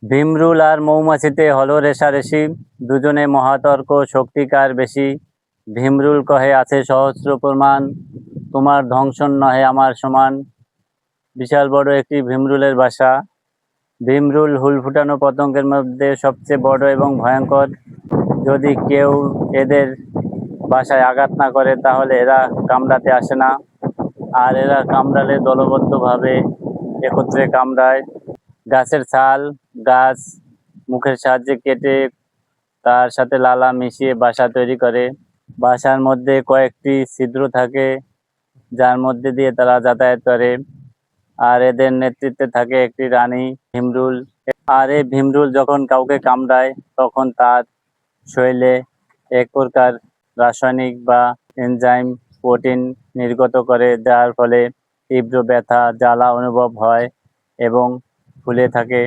ভীমরুল আর মৌমাছিতে হলো রেষারেষি, দুজনে মহাতর্ক, শক্তি কার বেশি। ভীমরুল কহে আছে সহস্র প্রমাণ, তোমার ধ্বংসন নহে আমার সমান। বিশাল বড় একটি ভীমরুলের বাসা। ভীমরুল হুল ফুটানো পতঙ্গের মধ্যে সবচেয়ে বড় এবং ভয়ঙ্কর। যদি কেউ এদের বাসায় আঘাত না করে তাহলে এরা কামড়াতে আসে না, আর এরা কামড়ালে দলবদ্ধভাবে একত্রে কামড়ায়। গাছের ছাল, গাছ মুখের সাহায্যে কেটে তার সাথে লালা মিশিয়ে বাসা তৈরি করে। বাসার মধ্যে কয়েকটি ছিদ্র থাকে যার মধ্যে দিয়ে তারা যাতায়াত করে। আর এদের নেতৃত্বে থাকে একটি রানী ভীমরুল। আর এই ভীমরুল যখন কাউকে কামড়ায় তখন তার শরীরে এক প্রকার রাসায়নিক বা এনজাইম প্রোটিন নির্গত করে, যার ফলে তীব্র ব্যথা জ্বালা অনুভব হয় এবং ফুলে থাকে।